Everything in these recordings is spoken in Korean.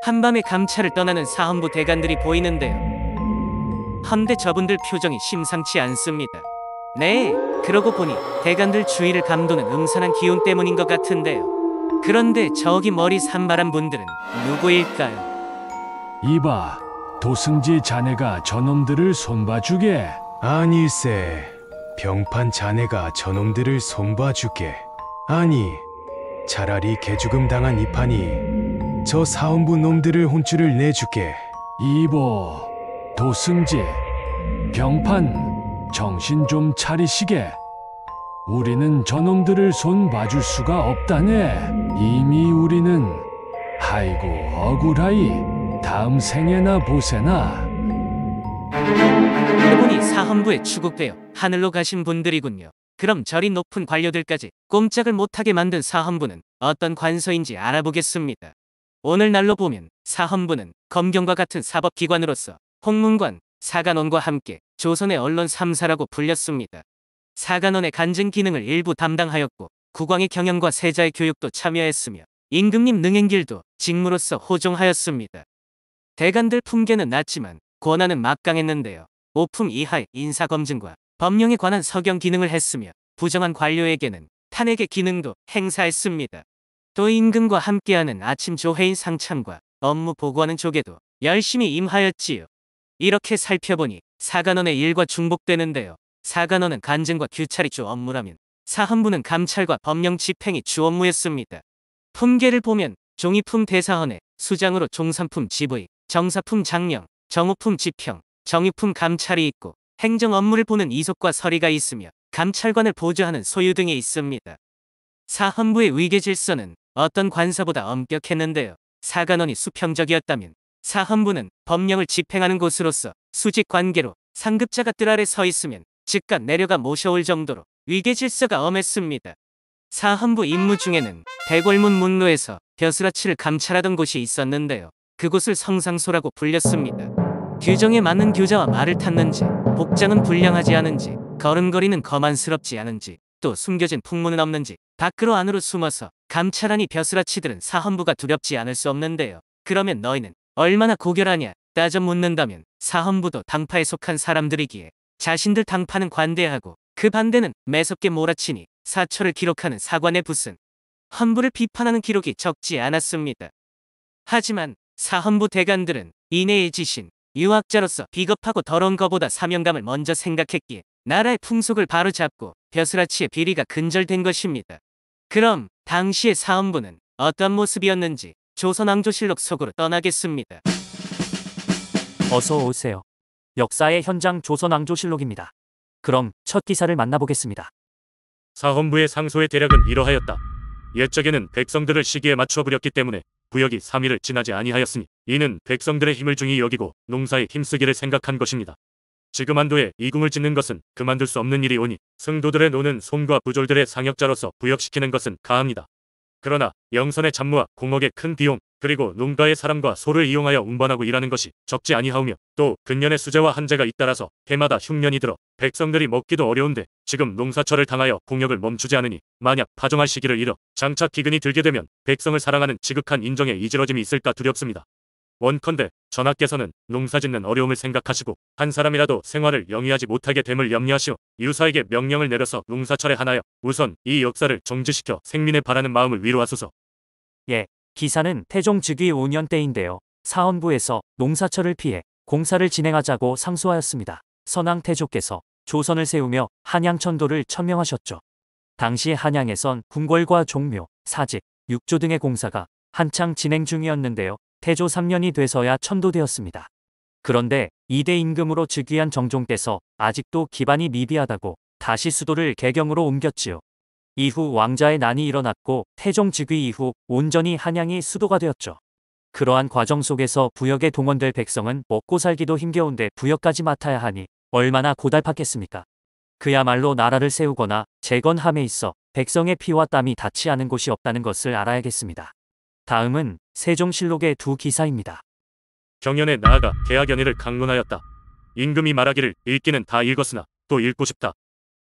한밤에 감찰을 떠나는 사헌부 대관들이 보이는데요. 헌데 저분들 표정이 심상치 않습니다. 네, 그러고 보니 대관들 주위를 감도는 음산한 기운 때문인 것 같은데요. 그런데 저기 머리 산발한 분들은 누구일까요? 이봐, 도승지 자네가 저놈들을 손봐주게. 아니세, 병판 자네가 저놈들을 손봐주게. 아니, 차라리 개죽음 당한 이 판이 저 사원부 놈들을 혼쭐을 내주게. 이보, 도승지, 병판, 정신 좀 차리시게. 우리는 저놈들을 손봐줄 수가 없다네. 이미 우리는, 아이고 억울하이, 다음 생에나 보세나. 그분이 사헌부에 추국되어 하늘로 가신 분들이군요. 그럼 저리 높은 관료들까지 꼼짝을 못하게 만든 사헌부는 어떤 관서인지 알아보겠습니다. 오늘날로 보면 사헌부는 검경과 같은 사법기관으로서 홍문관, 사간원과 함께 조선의 언론 3사라고 불렸습니다. 사간원의 간증 기능을 일부 담당하였고 국왕의 경영과 세자의 교육도 참여했으며 임금님 능행길도 직무로서 호종하였습니다. 대관들 품계는 낮지만 권한은 막강했는데요. 오품 이하의 인사검증과 법령에 관한 서경 기능을 했으며 부정한 관료에게는 탄핵의 기능도 행사했습니다. 또 임금과 함께하는 아침 조회인 상참과 업무 보고하는 조계도 열심히 임하였지요. 이렇게 살펴보니 사간원의 일과 중복되는데요. 사간원은 간증과 규찰이 주 업무라면 사헌부는 감찰과 법령 집행이 주 업무였습니다. 품계를 보면 종이품 대사헌에 수장으로 종산품 지부의, 정사품 장령, 정호품 집형, 정유품 감찰이 있고 행정 업무를 보는 이속과 서리가 있으며 감찰관을 보조하는 소유 등이 있습니다. 사헌부의 위계 질서는 어떤 관사보다 엄격했는데요. 사간원이 수평적이었다면 사헌부는 법령을 집행하는 곳으로서 수직 관계로 상급자가 뜰 아래 서 있으면 즉각 내려가 모셔올 정도로 위계 질서가 엄했습니다. 사헌부 임무 중에는 대궐문 문로에서 벼슬아치를 감찰하던 곳이 있었는데요. 그곳을 성상소라고 불렸습니다. 규정에 맞는 교자와 말을 탔는지, 복장은 불량하지 않은지, 걸음걸이는 거만스럽지 않은지, 또 숨겨진 풍문은 없는지 밖으로 안으로 숨어서 감찰하니 벼슬아치들은 사헌부가 두렵지 않을 수 없는데요. 그러면 너희는 얼마나 고결하냐 따져 묻는다면 사헌부도 당파에 속한 사람들이기에 자신들 당파는 관대하고 그 반대는 매섭게 몰아치니 사초를 기록하는 사관의 붓은 헌부를 비판하는 기록이 적지 않았습니다. 하지만 사헌부 대관들은 인애의 지신, 유학자로서 비겁하고 더러운 것보다 사명감을 먼저 생각했기에 나라의 풍속을 바로잡고 벼슬아치의 비리가 근절된 것입니다. 그럼 당시의 사헌부는 어떤 모습이었는지 조선왕조실록 속으로 떠나겠습니다. 어서 오세요. 역사의 현장 조선왕조실록입니다. 그럼 첫 기사를 만나보겠습니다. 사헌부의 상소의 대략은 이러하였다. 옛적에는 백성들을 시기에 맞춰 부렸기 때문에 부역이 3일을 지나지 아니하였으니 이는 백성들의 힘을 중히 여기고 농사에 힘쓰기를 생각한 것입니다. 지금 한도에 이궁을 짓는 것은 그만둘 수 없는 일이 오니 승도들의 노는 손과 부졸들의 상역자로서 부역시키는 것은 가합니다. 그러나 영선의 잡무와 공업의 큰 비용 그리고 농가의 사람과 소를 이용하여 운반하고 일하는 것이 적지 아니하오며 또 근년의 수재와 한재가 잇따라서 해마다 흉년이 들어 백성들이 먹기도 어려운데 지금 농사철을 당하여 공역을 멈추지 않으니 만약 파종할 시기를 잃어 장차 기근이 들게 되면 백성을 사랑하는 지극한 인정에 이지러짐이 있을까 두렵습니다. 원컨대 전하께서는 농사짓는 어려움을 생각하시고 한 사람이라도 생활을 영위하지 못하게 됨을 염려하시오 유사에게 명령을 내려서 농사철에 한하여 우선 이 역사를 정지시켜 생민의 바라는 마음을 위로하소서. 예, 기사는 태종 즉위 5년 때인데요. 사헌부에서 농사철을 피해 공사를 진행하자고 상소하였습니다. 선왕태조께서 조선을 세우며 한양천도를 천명하셨죠. 당시 한양에선 궁궐과 종묘, 사직, 육조 등의 공사가 한창 진행 중이었는데요. 태조 3년이 돼서야 천도되었습니다. 그런데 2대 임금으로 즉위한 정종께서 아직도 기반이 미비하다고 다시 수도를 개경으로 옮겼지요. 이후 왕자의 난이 일어났고 태종 즉위 이후 온전히 한양이 수도가 되었죠. 그러한 과정 속에서 부역에 동원될 백성은 먹고 살기도 힘겨운데 부역까지 맡아야 하니 얼마나 고달팠겠습니까? 그야말로 나라를 세우거나 재건함에 있어 백성의 피와 땀이 닿지 않은 곳이 없다는 것을 알아야겠습니다. 다음은 세종실록의 두 기사입니다. 경연에 나아가 계하견의를 강론하였다. 임금이 말하기를 읽기는 다 읽었으나 또 읽고 싶다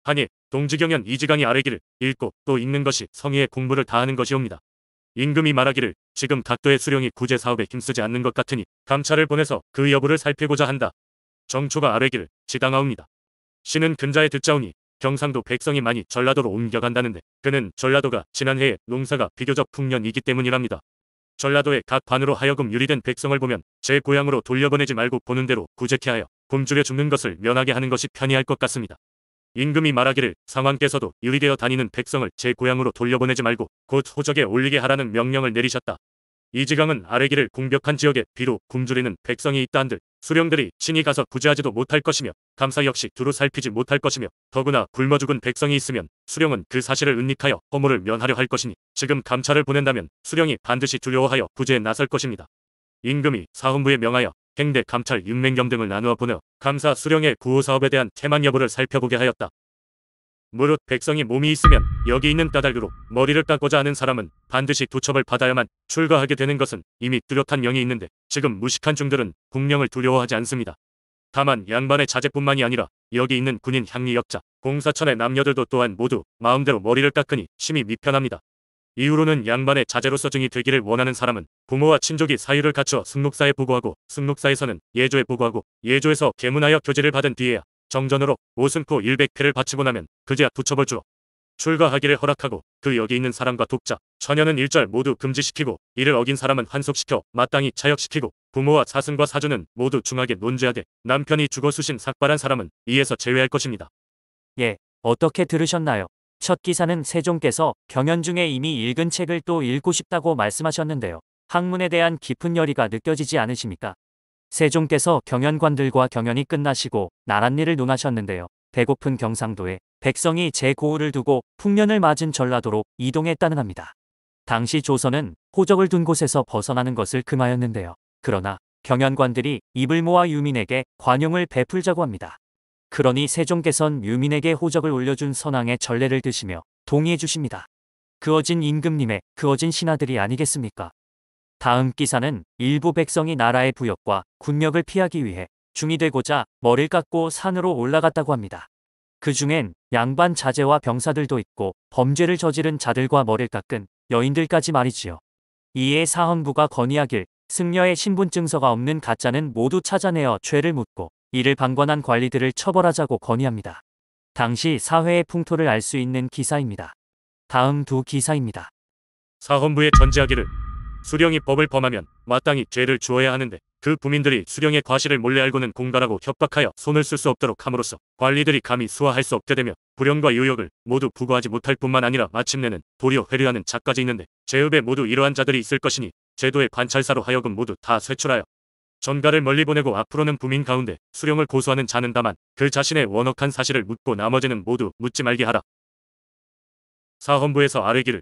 하니 동지경연 이지강이 아뢰기를 읽고 또 읽는 것이 성의의 공부를 다하는 것이옵니다. 임금이 말하기를 지금 각도의 수령이 구제 사업에 힘쓰지 않는 것 같으니 감찰을 보내서 그 여부를 살피고자 한다. 정초가 아뢰기를 지당하옵니다. 신은 근자에 듣자오니 경상도 백성이 많이 전라도로 옮겨간다는데 그는 전라도가 지난해에 농사가 비교적 풍년이기 때문이랍니다. 전라도의 각 관으로 하여금 유리된 백성을 보면 제 고향으로 돌려보내지 말고 보는 대로 구제케 하여 굶주려 죽는 것을 면하게 하는 것이 편리할 것 같습니다. 임금이 말하기를 상왕께서도 유리되어 다니는 백성을 제 고향으로 돌려보내지 말고 곧 호적에 올리게 하라는 명령을 내리셨다. 이지강은 아래기를 공벽한 지역에 비록 굶주리는 백성이 있다 한들 수령들이 친히 가서 구제하지도 못할 것이며 감사 역시 두루 살피지 못할 것이며 더구나 굶어 죽은 백성이 있으면 수령은 그 사실을 은닉하여 허물을 면하려 할 것이니 지금 감찰을 보낸다면 수령이 반드시 두려워하여 구제에 나설 것입니다. 임금이 사헌부에 명하여 행대 감찰 윤맹겸 등을 나누어 보내어 감사 수령의 구호 사업에 대한 태만 여부를 살펴보게 하였다. 무릇 백성이 몸이 있으면 여기 있는 까닭으로 머리를 깎고자 하는 사람은 반드시 도첩을 받아야만 출가하게 되는 것은 이미 뚜렷한 영이 있는데 지금 무식한 중들은 국령을 두려워하지 않습니다. 다만 양반의 자제뿐만이 아니라 여기 있는 군인 향리역자, 공사천의 남녀들도 또한 모두 마음대로 머리를 깎으니 심히 미편합니다. 이후로는 양반의 자제로서 증이 되기를 원하는 사람은 부모와 친족이 사유를 갖춰 승록사에 보고하고 승록사에서는 예조에 보고하고 예조에서 계문하여 교지를 받은 뒤에야 정전으로 오승포 100회를 바치고 나면 그제야 도첩을 주어 출가하기를 허락하고 그 여기 있는 사람과 독자, 처녀는 일절 모두 금지시키고 이를 어긴 사람은 환속시켜 마땅히 차역시키고 부모와 사승과 사주는 모두 중하게 논죄하되 남편이 죽어 수신 삭발한 사람은 이에서 제외할 것입니다. 예, 어떻게 들으셨나요? 첫 기사는 세종께서 경연 중에 이미 읽은 책을 또 읽고 싶다고 말씀하셨는데요. 학문에 대한 깊은 열의가 느껴지지 않으십니까? 세종께서 경연관들과 경연이 끝나시고 나랏일을 논하셨는데요. 배고픈 경상도에 백성이 제9호를 두고 풍년을 맞은 전라도로 이동했다는 합니다. 당시 조선은 호적을 둔 곳에서 벗어나는 것을 금하였는데요. 그러나 경연관들이 입을 모아 유민에게 관용을 베풀자고 합니다. 그러니 세종께선 유민에게 호적을 올려준 선왕의 전례를 드시며 동의해 주십니다. 그어진 임금님의 그어진 신하들이 아니겠습니까? 다음 기사는 일부 백성이 나라의 부역과 군력을 피하기 위해 중이 되고자 머리를 깎고 산으로 올라갔다고 합니다. 그 중엔 양반 자제와 병사들도 있고 범죄를 저지른 자들과 머리를 깎은 여인들까지 말이지요. 이에 사헌부가 건의하길 승려의 신분증서가 없는 가짜는 모두 찾아내어 죄를 묻고 이를 방관한 관리들을 처벌하자고 건의합니다. 당시 사회의 풍토를 알 수 있는 기사입니다. 다음 두 기사입니다. 사헌부에 전지하기를 수령이 법을 범하면 마땅히 죄를 주어야 하는데 그 부민들이 수령의 과실을 몰래 알고는 공갈하고 협박하여 손을 쓸 수 없도록 함으로써 관리들이 감히 수하할 수 없게 되며 불용과 유욕을 모두 부과하지 못할 뿐만 아니라 마침내는 도리어 회류하는 자까지 있는데 제읍에 모두 이러한 자들이 있을 것이니 제도의 관찰사로 하여금 모두 다 쇠출하여 전가를 멀리 보내고 앞으로는 부민 가운데 수령을 고소하는 자는 다만 그 자신의 원억한 사실을 묻고 나머지는 모두 묻지 말게 하라. 사헌부에서 아뢰기를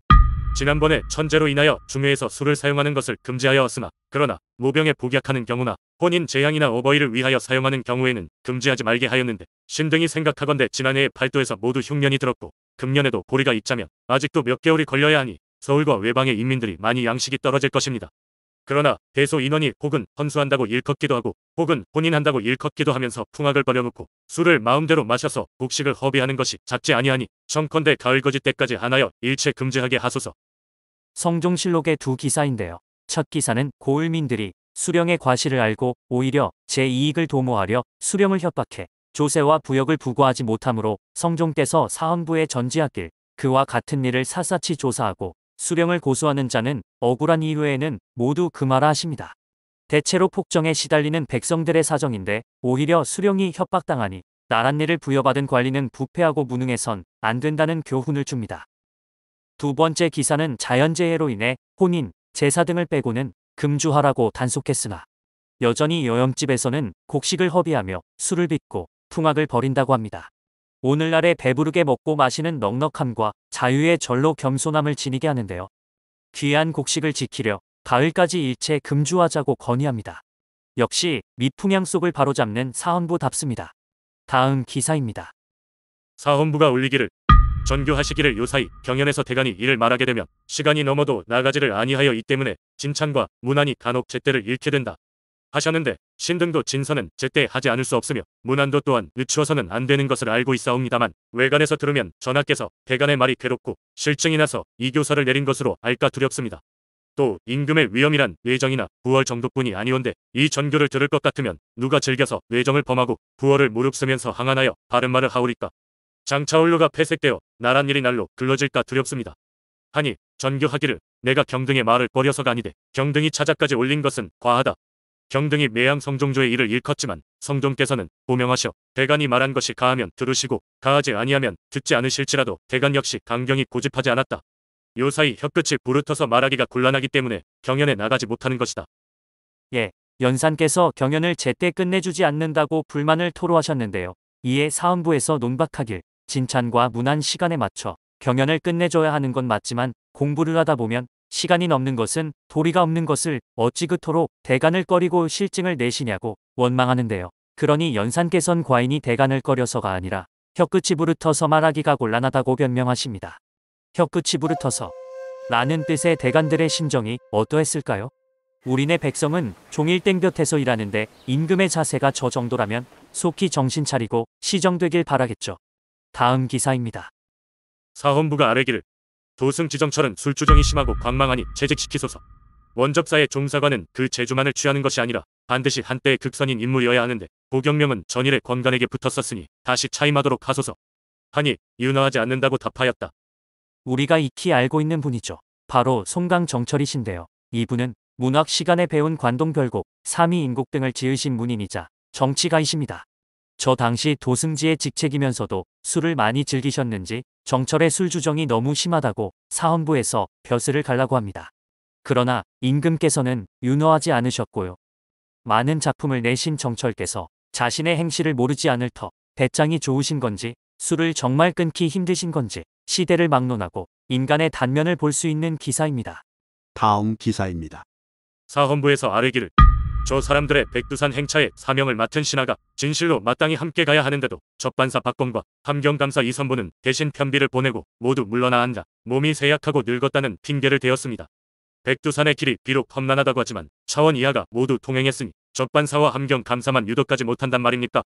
지난번에 천재로 인하여 중회에서 술을 사용하는 것을 금지하였으나 그러나 모병에 복약하는 경우나 혼인 제향이나 어버이를 위하여 사용하는 경우에는 금지하지 말게 하였는데 신등이 생각하건대 지난해에 팔도에서 모두 흉년이 들었고 금년에도 보리가 있자면 아직도 몇 개월이 걸려야 하니 서울과 외방의 인민들이 많이 양식이 떨어질 것입니다. 그러나 대소 인원이 혹은 헌수한다고 일컫기도 하고 혹은 혼인한다고 일컫기도 하면서 풍악을 벌여놓고 술을 마음대로 마셔서 곡식을 허비하는 것이 작지 아니하니 청컨대 가을 거짓 때까지 하나여 일체 금지하게 하소서. 성종실록의 두 기사인데요. 첫 기사는 고을민들이 수령의 과실을 알고 오히려 제2익을 도모하려 수령을 협박해 조세와 부역을 부과하지 못하므로 성종께서 사헌부에 전지하길 그와 같은 일을 샅샅이 조사하고 수령을 고소하는 자는 억울한 이후에는 모두 금하라 하십니다. 대체로 폭정에 시달리는 백성들의 사정인데 오히려 수령이 협박당하니 나랏일을 부여받은 관리는 부패하고 무능해선 안 된다는 교훈을 줍니다. 두 번째 기사는 자연재해로 인해 혼인, 제사 등을 빼고는 금주하라고 단속했으나 여전히 여염집에서는 곡식을 허비하며 술을 빚고 풍악을 벌인다고 합니다. 오늘날의 배부르게 먹고 마시는 넉넉함과 자유의 절로 겸손함을 지니게 하는데요. 귀한 곡식을 지키려 가을까지 일체 금주하자고 건의합니다. 역시 미풍양 속을 바로잡는 사헌부답습니다. 다음 기사입니다. 사헌부가 올리기를 전교하시기를 요사이 경연에서 대간이 이를 말하게 되면 시간이 넘어도 나가지를 아니하여 이 때문에 진창과 문안이 간혹 제때를 잃게 된다 하셨는데 신등도 진서는 제때 하지 않을 수 없으며 문안도 또한 늦추어서는 안 되는 것을 알고 있사옵니다만 외관에서 들으면 전하께서 대간의 말이 괴롭고 실증이 나서 이 교서를 내린 것으로 알까 두렵습니다. 또 임금의 위엄이란 뇌정이나 부월 정도뿐이 아니온데 이 전교를 들을 것 같으면 누가 즐겨서 뇌정을 범하고 부월을 무릅쓰면서 항안하여 바른 말을 하오리까. 장차 원료가 폐색되어 나란 일이 날로 글러질까 두렵습니다. 하니 전교하기를 내가 경등의 말을 꺼려서가 아니되 경등이 차자까지 올린 것은 과하다. 경등이 매양 성종조의 일을 일컫지만 성종께서는 고명하셔 대간이 말한 것이 가하면 들으시고 가하지 아니하면 듣지 않으실지라도 대간 역시 강경히 고집하지 않았다. 요사이 혀끝이 부르터서 말하기가 곤란하기 때문에 경연에 나가지 못하는 것이다. 연산께서 경연을 제때 끝내주지 않는다고 불만을 토로하셨는데요. 이에 사헌부에서 논박하길 진찬과 문안 시간에 맞춰 경연을 끝내줘야 하는 건 맞지만 공부를 하다 보면 시간이 넘는 것은 도리가 없는 것을 어찌 그토록 대간을 꺼리고 실증을 내시냐고 원망하는데요. 그러니 연산께선 과인이 대간을 꺼려서가 아니라 혀끝이 부르터서 말하기가 곤란하다고 변명하십니다. 혀끝이 부르터서 라는 뜻의 대간들의 심정이 어떠했을까요? 우리네 백성은 종일 땡볕에서 일하는데 임금의 자세가 저 정도라면 속히 정신 차리고 시정되길 바라겠죠. 다음 기사입니다. 사헌부가 아뢰기를 도승지정철은 술주정이 심하고 광망하니 퇴직시키소서. 원접사의 종사관은 그 재주만을 취하는 것이 아니라 반드시 한때의 극선인 인물이어야 하는데 고경명은 전일에 권간에게 붙었었으니 다시 차임하도록 하소서. 하니 윤허하지 않는다고 답하였다. 우리가 익히 알고 있는 분이죠. 바로 송강정철이신데요. 이분은 문학 시간에 배운 관동별곡, 삼위인곡 등을 지으신 문인이자 정치가이십니다. 저 당시 도승지의 직책이면서도 술을 많이 즐기셨는지 정철의 술주정이 너무 심하다고 사헌부에서 벼슬을 갈라고 합니다. 그러나 임금께서는 윤허하지 않으셨고요. 많은 작품을 내신 정철께서 자신의 행실을 모르지 않을 터 배짱이 좋으신 건지 술을 정말 끊기 힘드신 건지 시대를 막론하고 인간의 단면을 볼 수 있는 기사입니다. 다음 기사입니다. 사헌부에서 아뢰기를 저 사람들의 백두산 행차에 사명을 맡은 신하가 진실로 마땅히 함께 가야 하는데도 접반사 박건과 함경감사 이선부는 대신 편비를 보내고 모두 물러나 앉아 몸이 쇠약하고 늙었다는 핑계를 대었습니다. 백두산의 길이 비록 험난하다고 하지만 차원 이하가 모두 통행했으니 접반사와 함경감사만 유도까지 못한단 말입니까?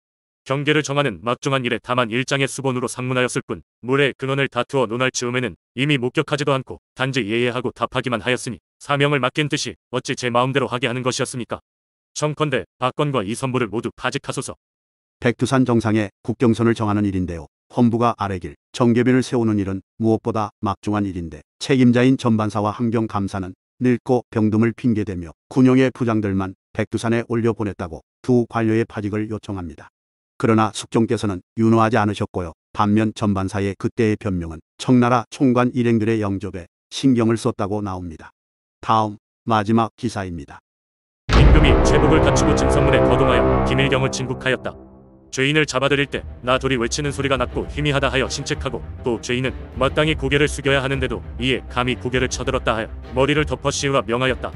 경계를 정하는 막중한 일에 다만 일장의 수본으로 상문하였을 뿐 물의 근원을 다투어 논할 즈음에는 이미 목격하지도 않고 단지 예예하고 답하기만 하였으니 사명을 맡긴 뜻이 어찌 제 마음대로 하게 하는 것이었습니까? 청컨대 박건과 이선부를 모두 파직하소서. 백두산 정상에 국경선을 정하는 일인데요. 헌부가 아뢰길 정계비를 세우는 일은 무엇보다 막중한 일인데 책임자인 전반사와 함경감사는 늙고 병듦을 핑계대며 군용의 부장들만 백두산에 올려보냈다고 두 관료의 파직을 요청합니다. 그러나 숙종께서는 윤허하지 않으셨고요. 반면 전반사의 그때의 변명은 청나라 총관 일행들의 영접에 신경을 썼다고 나옵니다. 다음 마지막 기사입니다. 임금이 제복을 갖추고 진성문에 거동하여 김일경을 진국하였다. 죄인을 잡아들일 때 나 둘이 외치는 소리가 났고 희미하다 하여 신책하고 또 죄인은 마땅히 고개를 숙여야 하는데도 이에 감히 고개를 쳐들었다 하여 머리를 덮어 씌우라 명하였다.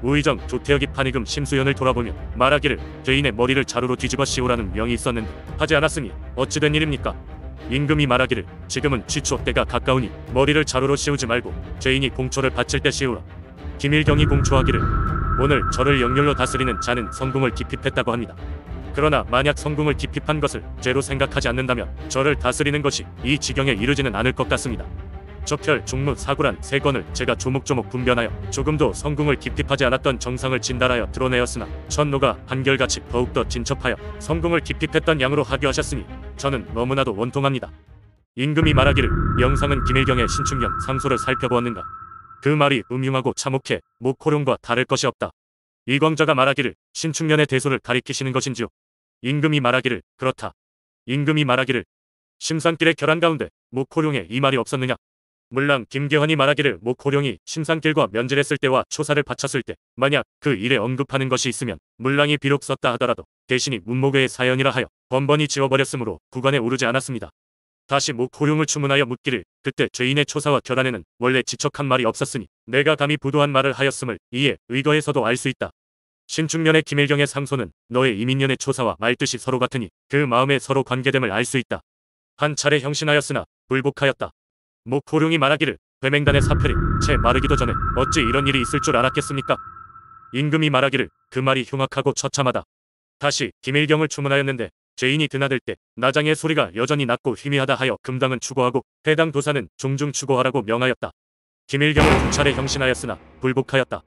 우의정 조태혁이 판이금 심수연을 돌아보며 말하기를 죄인의 머리를 자루로 뒤집어 씌우라는 명이 있었는데 하지 않았으니 어찌된 일입니까? 임금이 말하기를 지금은 취초 때가 가까우니 머리를 자루로 씌우지 말고 죄인이 공초를 바칠 때 씌우라. 김일경이 공초하기를 오늘 저를 영렬로 다스리는 자는 성궁을 기핍했다고 합니다. 그러나 만약 성궁을 기핍한 것을 죄로 생각하지 않는다면 저를 다스리는 것이 이 지경에 이르지는 않을 것 같습니다. 저별 종무 사구란 세 건을 제가 조목조목 분변하여 조금도 성궁을 기핍하지 않았던 정상을 진달하여 드러내었으나 천노가 한결같이 더욱더 진첩하여 성궁을 기핍했던 양으로 하교하셨으니 저는 너무나도 원통합니다. 임금이 말하기를 영상은 김일경의 신축년 상소를 살펴보았는가? 그 말이 음흉하고 참혹해 목호룡과 다를 것이 없다. 이광자가 말하기를 신축년의 대소를 가리키시는 것인지요? 임금이 말하기를 그렇다. 임금이 말하기를 심산길의 결한 가운데 목호룡에 이 말이 없었느냐? 물랑 김계환이 말하기를 목호룡이 심산길과 면질했을 때와 초사를 바쳤을 때 만약 그 일에 언급하는 것이 있으면 물랑이 비록 썼다 하더라도 대신이 문목외의 사연이라 하여 번번이 지워버렸으므로 구관에 오르지 않았습니다. 다시 목호룡을 추문하여 묻기를 그때 죄인의 초사와 결안에는 원래 지척한 말이 없었으니 내가 감히 부도한 말을 하였음을 이에 의거해서도 알 수 있다. 신축년의 김일경의 상소는 너의 이민년의 초사와 말뜻이 서로 같으니 그 마음에 서로 관계됨을 알 수 있다. 한 차례 형신하였으나 불복하였다. 목호룡이 말하기를 회맹단의 사표리 채 마르기도 전에 어찌 이런 일이 있을 줄 알았겠습니까? 임금이 말하기를 그 말이 흉악하고 처참하다. 다시 김일경을 추문하였는데 죄인이 드나들 때 나장의 소리가 여전히 낮고 희미하다 하여 금당은 추고하고 해당 도사는 종중 추고하라고 명하였다. 김일경은 2차례 형신하였으나 불복하였다.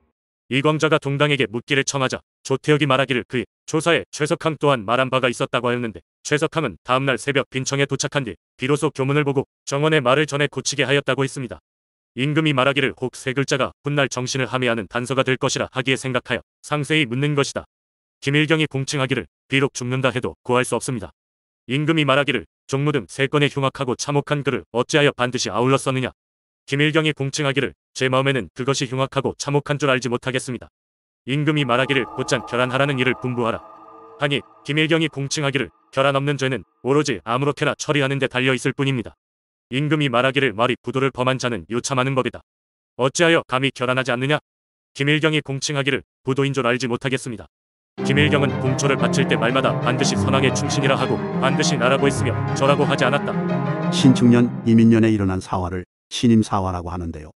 이광자가 동당에게 묻기를 청하자 조태혁이 말하기를 그의 조사에 최석항 또한 말한 바가 있었다고 하였는데, 최석항은 다음날 새벽 빈청에 도착한 뒤 비로소 교문을 보고 정원의 말을 전해 고치게 하였다고 했습니다. 임금이 말하기를 혹 세 글자가 훗날 정신을 함의하는 단서가 될 것이라 하기에 생각하여 상세히 묻는 것이다. 김일경이 공칭하기를 비록 죽는다 해도 고할 수 없습니다. 임금이 말하기를 종무 등 세 건의 흉악하고 참혹한 글을 어찌하여 반드시 아울러 썼느냐. 김일경이 공칭하기를 제 마음에는 그것이 흉악하고 참혹한 줄 알지 못하겠습니다. 임금이 말하기를 곧장 결안하라는 일을 분부하라 하니, 김일경이 공칭하기를 결안 없는 죄는 오로지 아무렇게나 처리하는 데 달려 있을 뿐입니다. 임금이 말하기를 말이 부도를 범한 자는 요참하는 법이다. 어찌하여 감히 결안하지 않느냐. 김일경이 공칭하기를 부도인 줄 알지 못하겠습니다. 김일경은 공초를 바칠 때 말마다 반드시 선왕의 충신이라 하고 반드시 나라고 했으며 저라고 하지 않았다. 신축년 이민년에 일어난 사화를 신임사화라고 하는데요.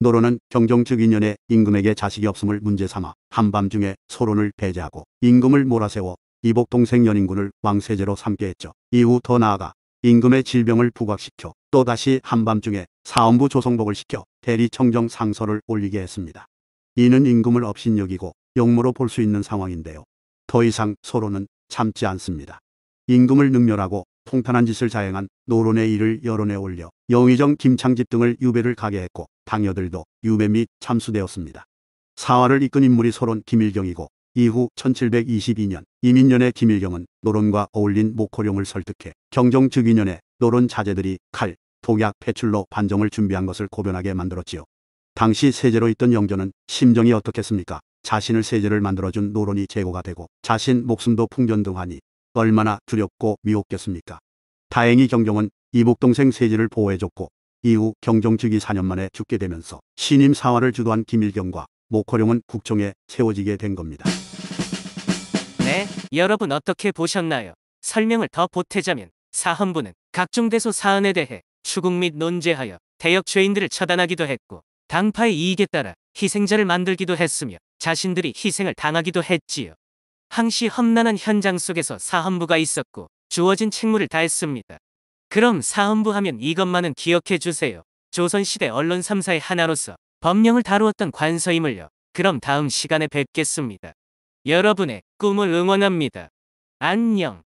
노론은 경종 즉 2년에 임금에게 자식이 없음을 문제 삼아 한밤중에 소론을 배제하고 임금을 몰아세워 이복 동생 연인군을 왕세제로 삼게 했죠. 이후 더 나아가 임금의 질병을 부각시켜 또다시 한밤중에 사헌부 조성복을 시켜 대리청정 상서를 올리게 했습니다. 이는 임금을 업신여기고 역모로 볼 수 있는 상황인데요. 더 이상 소론은 참지 않습니다. 임금을 능멸하고 통탄한 짓을 자행한 노론의 일을 여론에 올려 영의정 김창집 등을 유배를 가게 했고 당여들도 유배 및 참수되었습니다. 사화를 이끈 인물이 소론 김일경이고, 이후 1722년 이민년에 김일경은 노론과 어울린 목호룡을 설득해 경종 즉 2년에 노론 자제들이 칼, 독약, 패출로 반정을 준비한 것을 고변하게 만들었지요. 당시 세제로 있던 영조는 심정이 어떻겠습니까? 자신을 세제를 만들어준 노론이 제거가 되고 자신 목숨도 풍전등하니 얼마나 두렵고 미웠겠습니까? 다행히 경종은 이복동생 세제를 보호해줬고, 이후 경종 즉위 4년 만에 죽게 되면서 신임 사화를 주도한 김일경과 목호룡은 국정에 세워지게 된 겁니다. 네, 여러분 어떻게 보셨나요? 설명을 더 보태자면 사헌부는 각종 대소 사안에 대해 추궁 및 논제하여 대역 죄인들을 처단하기도 했고, 당파의 이익에 따라 희생자를 만들기도 했으며 자신들이 희생을 당하기도 했지요. 항시 험난한 현장 속에서 사헌부가 있었고 주어진 책무를 다했습니다. 그럼 사헌부 하면 이것만은 기억해 주세요. 조선시대 언론 3사의 하나로서 법령을 다루었던 관서임을요. 그럼 다음 시간에 뵙겠습니다. 여러분의 꿈을 응원합니다. 안녕.